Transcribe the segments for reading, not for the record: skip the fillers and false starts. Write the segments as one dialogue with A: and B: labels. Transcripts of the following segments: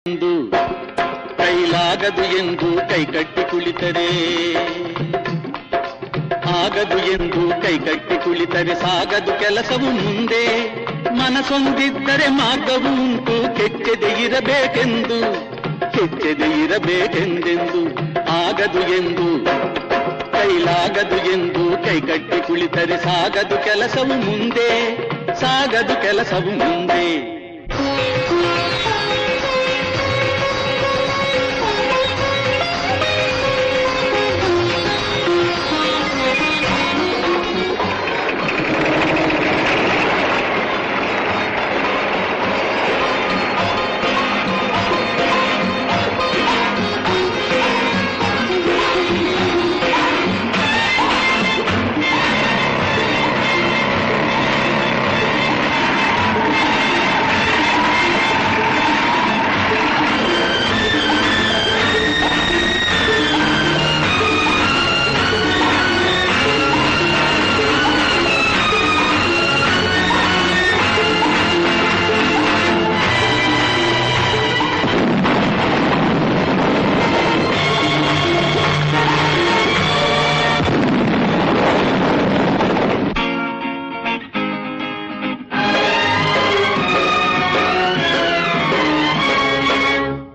A: ಎಂದು ಕೈಲಾಗದು ಎಂದು ಕೈಕಟ್ಟಿ ಕುಳಿತರೆ, ಆಗದು ಎಂದು ಕೈಕಟ್ಟಿ ಕುಳಿತರೆ ಸಾಗದು ಕೆಲಸವು ಮುಂದೆ. ಮನಸೊಂದಿದ್ದರೆ ಮಾರ್ಗವು ಉಂಟು, ಕೆಚ್ಚದೆ ಇರಬೇಕೆಂದು, ಕೆಚ್ಚದೆ ಇರಬೇಕೆಂದೆಂದು. ಆಗದು ಎಂದು ಕೈಲಾಗದು ಎಂದು ಕೈಕಟ್ಟಿ ಕುಳಿತರೆ ಸಾಗದು ಕೆಲಸವು ಮುಂದೆ, ಸಾಗದು ಕೆಲಸವು ಮುಂದೆ.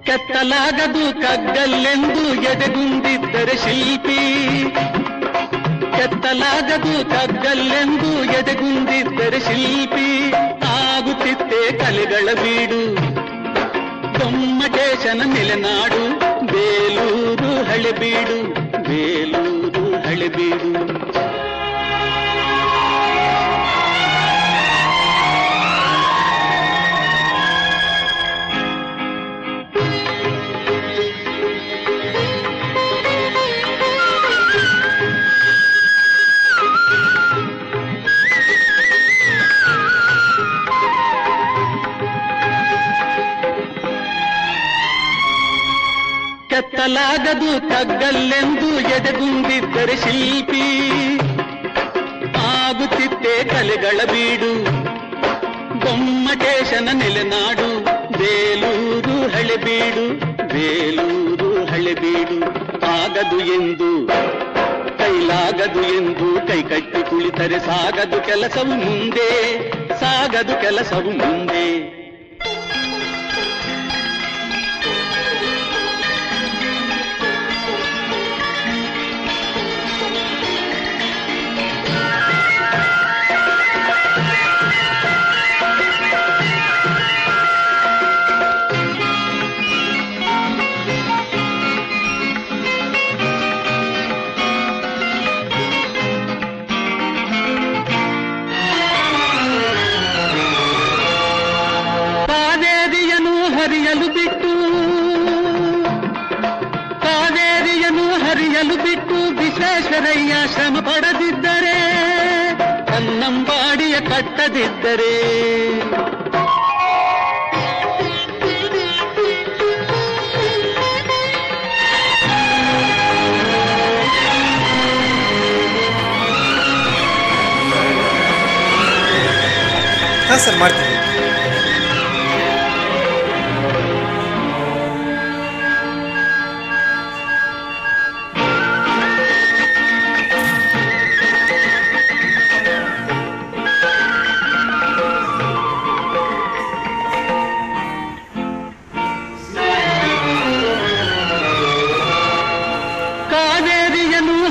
A: ಕೆತ್ತಲಾಗದು ಕಗ್ಗಲ್ಲೆಂದು ಎದೆಗುಂದಿದ್ದರೆ ಶಿಲ್ಪಿ, ಕೆತ್ತಲಾಗದು ಕಗ್ಗಲ್ಲೆಂದು ಎದೆಗುಂದಿದ್ದರೆ ಶಿಲ್ಪಿ. ಆಗುತ್ತಿತ್ತೆ ಕಲೆಗಳ ಬೀಡು, ಗೊಮ್ಮಟೇಶನ ನೆಲೆನಾಡು, ಬೇಲೂರು ಹಳೆಬೀಡು, ಬೇಲೂರು ಹಳೆಬೀಡು. ಕೆತ್ತಲಾಗದು ಕಗ್ಗಲ್ಲೆಂದು ಎದೆಗುಂದಿದ್ದರೆ ಶಿಲ್ಪಿ. ಆಗುತ್ತಿತ್ತೆ ಕಲೆಗಳ ಬೀಡು, ಗೊಮ್ಮಟೇಶನ ನೆಲೆನಾಡು, ಬೇಲೂರು ಹಳೆಬೀಡು, ಬೇಲೂರು ಹಳೆಬೀಡು. ಆಗದು ಎಂದು ಕೈಲಾಗದು ಎಂದು ಕೈಕಟ್ಟಿ ಕುಳಿತರೆ ಸಾಗದು ಕೆಲಸವು ಮುಂದೆ, ಸಾಗದು ಕೆಲಸವು ಮುಂದೆ. ಹರಿಯಲು ಬಿಟ್ಟು ಕಾವೇರಿಯನ್ನು ಹರಿಯಲು ಬಿಟ್ಟು ವಿಶ್ವೇಶ್ವರಯ್ಯ ಶ್ರಮ ಪಡದಿದ್ದರೆ, ಕನ್ನಂಬಾಡಿಯ ಕಟ್ಟದಿದ್ದರೆ,
B: ಸರ್ ಮಾಡ್ತೀನಿ.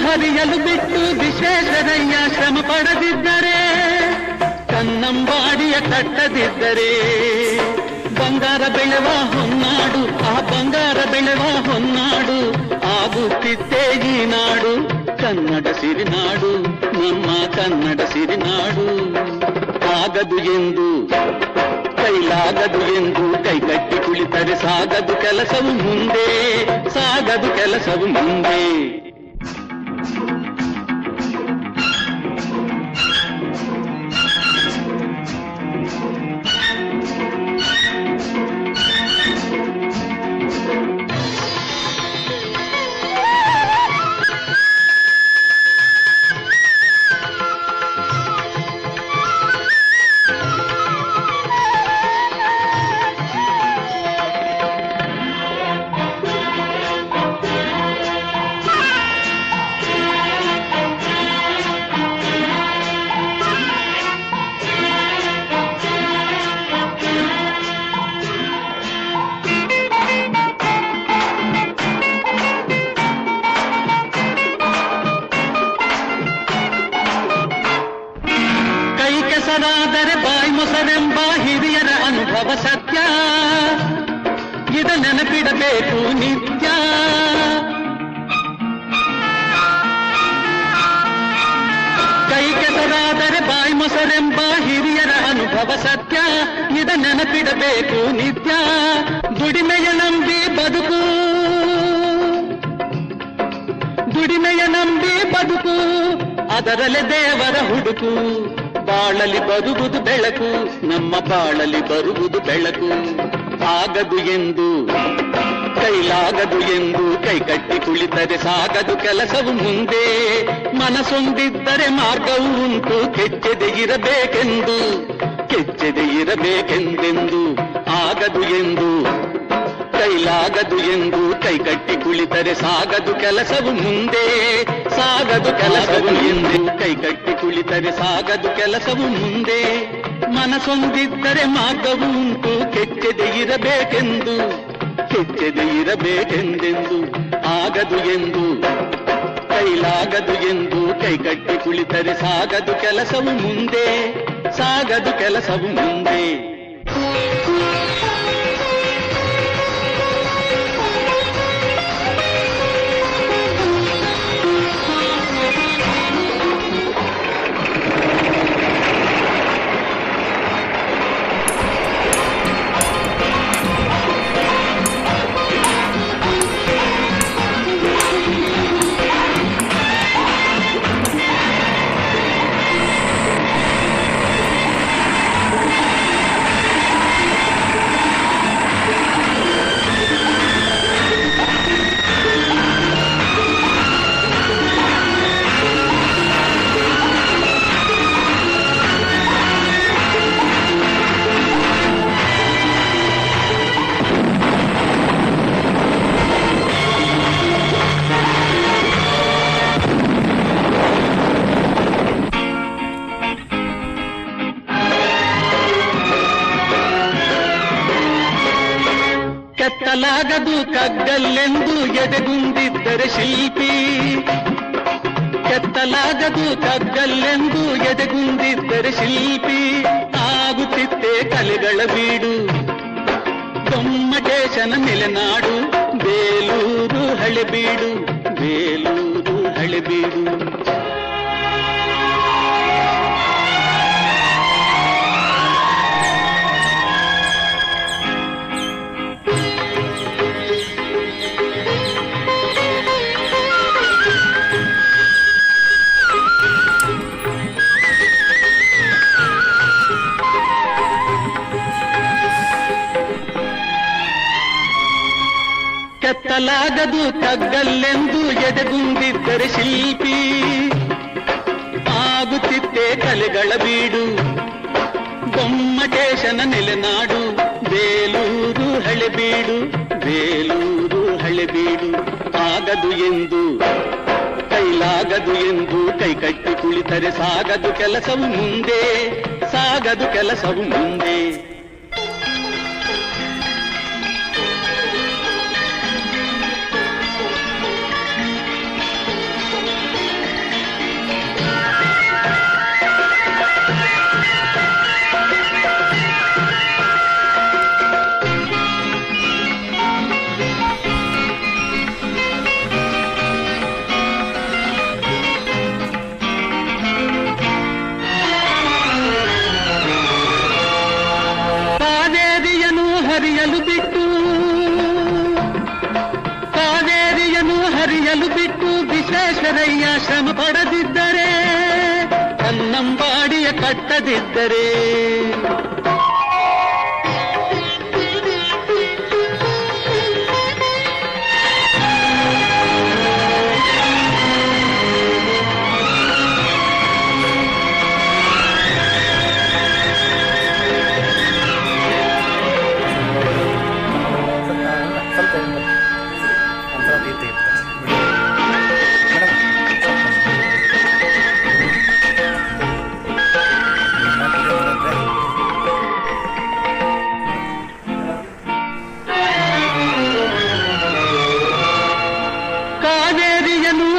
A: ಹರಿಯಲು ಬಿಟ್ಟು ವಿಶ್ವೇಶ್ವರಯ್ಯ ಶ್ರಮ ಪಡದಿದ್ದರೆ, ಕನ್ನಂಬಾಡಿಯ ಕಟ್ಟದಿದ್ದರೆ, ಬಂಗಾರ ಬೆಳೆವ ಹೊನ್ನಾಡು, ಆ ಬಂಗಾರ ಬೆಳೆವ ಹೊನ್ನಾಡು ಆಗುತ್ತಿತ್ತೇ ಈ ನಾಡು, ಕನ್ನಡ ಸಿರಿನಾಡು, ನಮ್ಮ ಕನ್ನಡ ಸಿರಿನಾಡು. ಆಗದು ಎಂದು ಕೈಲಾಗದು ಎಂದು ಕೈಕಟ್ಟಿ ಕುಳಿತರೆ ಸಾಗದು ಕೆಲಸವು ಮುಂದೆ, ಸಾಗದು ಕೆಲಸವು ಮುಂದೆ. ನೆನಪಿಡಬೇಕು ನಿತ್ಯ. ಕೈ ಕೆಸರಾದರೆ ಬಾಯಿ ಮೊಸರೆಂಬ ಹಿರಿಯರ ಅನುಭವ ಸತ್ಯ. ಇದ ನೆನಪಿಡಬೇಕು ನಿತ್ಯ. ದುಡಿಮೆಯ ನಂಬಿ ಬದುಕು, ದುಡಿಮೆಯ ನಂಬಿ ಬದುಕು, ಅದರಲ್ಲಿ ದೇವರ ಹುಡುಕು. ಬಾಳಲಿ ಬರುವುದು ಬೆಳಕು, ನಮ್ಮ ಬಾಳಲಿ ಬರುವುದು ಬೆಳಕು. ಆಗದು ಎಂದು ಕೈಲಾಗದು ಎಂದು ಕೈ ಕಟ್ಟಿ ಕುಳಿತರೆ ಸಾಗದು ಕೆಲಸವು ಮುಂದೆ. ಮನಸೊಂದಿದ್ದರೆ ಮಾರ್ಗವು ಉಂಟು, ಕೆಚ್ಚದೆ ಇರಬೇಕೆಂದು, ಕೆಚ್ಚದೆ ಇರಬೇಕೆಂದೆಂದು. ಆಗದು ಎಂದು ಕೈಲಾಗದು ಎಂದು ಕೈ ಕಟ್ಟಿ ಕುಳಿತರೆ ಸಾಗದು ಕೆಲಸವು ಮುಂದೆ. ಸಾಗದು ಕೆಲಸವು ಎಂದು ಕೈ ಕಟ್ಟಿ ಕುಳಿತರೆ ಸಾಗದು ಕೆಲಸವು ಮುಂದೆ. ಮನಸೊಂದಿದ್ದರೆ ಮಾರ್ಗವು ಉಂಟು, ಕೆಚ್ಚದೆ ಇರಬೇಕೆಂದು, ಕೆಚ್ಚದೆ ಇರಬೇಕೆಂದೆಂದು. ಆಗದು ಎಂದು ಕೈಲಾಗದು ಎಂದು ಕೈ ಕಟ್ಟಿ ಕುಳಿತರೆ ಸಾಗದು ಕೆಲಸವು ಮುಂದೆ. ಸಾಗದು ಕೆಲಸವು ಮುಂದೆ. ಕೆತ್ತಲಾಗದು ಕಗ್ಗಲ್ಲೆಂದು ಎದೆಗುಂದಿದ್ದರೆ ಶಿಲ್ಪಿ. ಕೆತ್ತಲಾಗದು ಕಗ್ಗಲ್ಲೆಂದು ಎದೆಗುಂದಿದ್ದರೆ ಶಿಲ್ಪಿ. ಆಗುತ್ತಿತ್ತೆ ಕಲೆಗಳ ಬೀಡು, ಗೊಮ್ಮಟೇಶನ ನೆಲೆನಾಡು. ಬೇಲೂರು ಹಳೆಬೀಡು, ಬೇಲೂರು ಹಳೆಬೀಡು. ಕೆತ್ತಲಾಗದು ಕಗ್ಗಲ್ಲೆಂದು ಎದೆಗುಂದಿದ್ದರೆ ಶಿಲ್ಪಿ. ಆಗುತ್ತಿತ್ತೆ ಕಲೆಗಳ ಬೀಡು, ಗೊಮ್ಮಟೇಶನ ನೆಲೆನಾಡು. ಬೇಲೂರು ಹಳೆಬೀಡು, ಬೇಲೂರು ಹಳೆಬೀಡು. ಆಗದು ಎಂದು ಕೈಲಾಗದು ಎಂದು ಕೈ ಕಟ್ಟಿ ಕುಳಿತರೆ ಸಾಗದು ಕೆಲಸವು ಮುಂದೆ. ಸಾಗದು ಕೆಲಸವು ಮುಂದೆ. ಹರಿಯಲು ಬಿಟ್ಟು, ಕಾವೇರಿಯನ್ನು ಹರಿಯಲು ಬಿಟ್ಟು ವಿಶ್ವೇಶ್ವರಯ್ಯ ಶ್ರಮ ಪಡದಿದ್ದರೆ, ಕನ್ನಂಬಾಡಿಯ ಕಟ್ಟದಿದ್ದರೆ,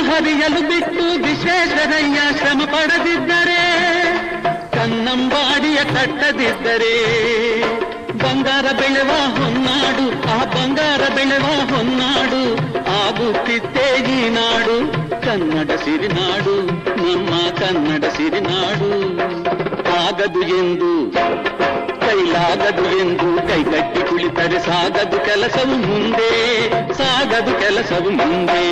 A: ಹರಿಯಲು ಬಿಟ್ಟು ವಿಶ್ವೇಶ್ವರಯ್ಯ ಶ್ರಮ ಪಡದಿದ್ದರೆ, ಕನ್ನಂಬಾಡಿಯ ಕಟ್ಟದಿದ್ದರೆ, ಬಂಗಾರ ಬೆಳೆವ ಹೊನ್ನಾಡು ನಾಡು ಆ ಬಂಗಾರ ಬೆಳೆವ ಹೊನ್ನಾಡು ಆಗುತ್ತಿತ್ತೇ ಈ ನಾಡು ಕನ್ನಡ ಸಿರಿನಾಡು ನಮ್ಮ ಕನ್ನಡ ಸಿರಿನಾಡು ಆಗದು ಎಂದು ಕೈಲಾಗದು ಎಂದು ಕೈಗಟ್ಟಿ ಕುಳಿತರೆ ಸಾಗದು ಕೆಲಸವು ಮುಂದೆ ಸಾಗದು ಕೆಲಸವು ಮುಂದೆ